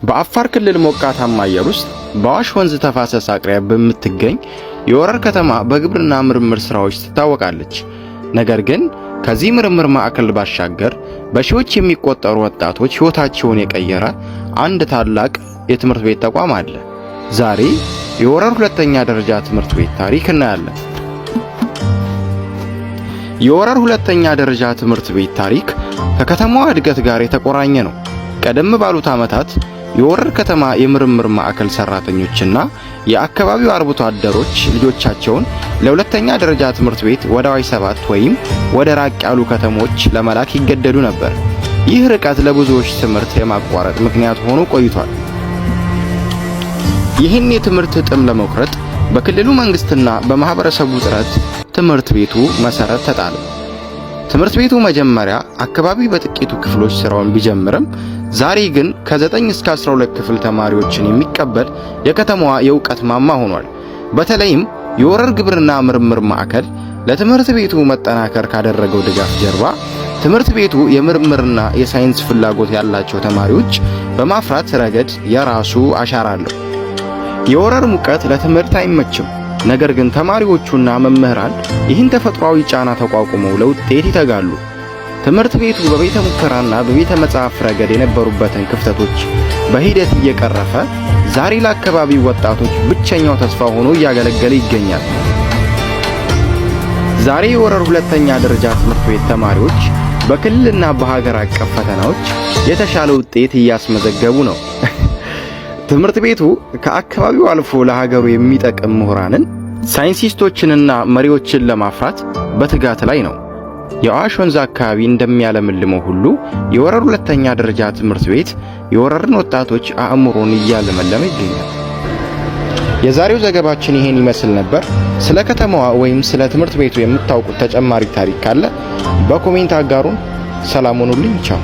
በአፋር ክልል ሞቃታማ አየር ውስጥ በአዋሽ ወንዝ ተፋሰስ አቅራቢያ በምትገኝ የወረር ከተማ በግብርና ምርምር ስራዎች ትታወቃለች። ነገር ግን ከዚህ ምርምር ማዕከል ባሻገር በሺዎች የሚቆጠሩ ወጣቶች ሕይወታቸውን የቀየረ አንድ ታላቅ የትምህርት ቤት ተቋም አለ። ዛሬ የወረር ሁለተኛ ደረጃ ትምህርት ቤት ታሪክ እናያለን። የወረር ሁለተኛ ደረጃ ትምህርት ቤት ታሪክ ከከተማዋ እድገት ጋር የተቆራኘ ነው። ቀደም ባሉት ዓመታት የወረር ከተማ የምርምር ማዕከል ሰራተኞችና የአካባቢው አርብቶ አደሮች ልጆቻቸውን ለሁለተኛ ደረጃ ትምህርት ቤት ወደ አዋሽ 7 ወይም ወደ ራቅ ያሉ ከተሞች ለመላክ ይገደዱ ነበር። ይህ ርቀት ለብዙዎች ትምህርት የማቋረጥ ምክንያት ሆኖ ቆይቷል። ይህን የትምህርት ጥም ለመቁረጥ በክልሉ መንግስትና በማህበረሰቡ ጥረት ትምህርት ቤቱ መሰረት ተጣለ። ትምህርት ቤቱ መጀመሪያ አካባቢ በጥቂቱ ክፍሎች ስራውን ቢጀምርም ዛሬ ግን ከ9 እስከ 12 ክፍል ተማሪዎችን የሚቀበል የከተማዋ የእውቀት ማማ ሆኗል። በተለይም የወረር ግብርና ምርምር ማዕከል ለትምህርት ቤቱ መጠናከር ካደረገው ድጋፍ ጀርባ ትምህርት ቤቱ የምርምርና የሳይንስ ፍላጎት ያላቸው ተማሪዎች በማፍራት ረገድ የራሱ አሻራ አለው። የወረር ሙቀት ለትምህርት አይመችም። ነገር ግን ተማሪዎቹና መምህራን ይህን ተፈጥሯዊ ጫና ተቋቁመው ለውጤት ይተጋሉ። ትምህርት ቤቱ በቤተ ሙከራና በቤተ መጻሕፍት ረገድ የነበሩበትን ክፍተቶች በሂደት እየቀረፈ ዛሬ ለአካባቢው ወጣቶች ብቸኛው ተስፋ ሆኖ እያገለገለ ይገኛል። ዛሬ የወረር ሁለተኛ ደረጃ ትምህርት ቤት ተማሪዎች በክልልና በሀገር አቀፍ ፈተናዎች የተሻለ ውጤት እያስመዘገቡ ነው። ትምህርት ቤቱ ከአካባቢው አልፎ ለሀገሩ የሚጠቅም ምሁራንን፣ ሳይንቲስቶችንና መሪዎችን ለማፍራት በትጋት ላይ ነው። የአዋሽ ወንዝ አካባቢ እንደሚያለምልመው ሁሉ የወረር ሁለተኛ ደረጃ ትምህርት ቤት የወረርን ወጣቶች አእምሮን እያለመለመ ይገኛል። የዛሬው ዘገባችን ይሄን ይመስል ነበር። ስለ ከተማዋ ወይም ስለ ትምህርት ቤቱ የምታውቁት ተጨማሪ ታሪክ ካለ በኮሜንት አጋሩን። ሰላም ሁኑልኝ። ቻው።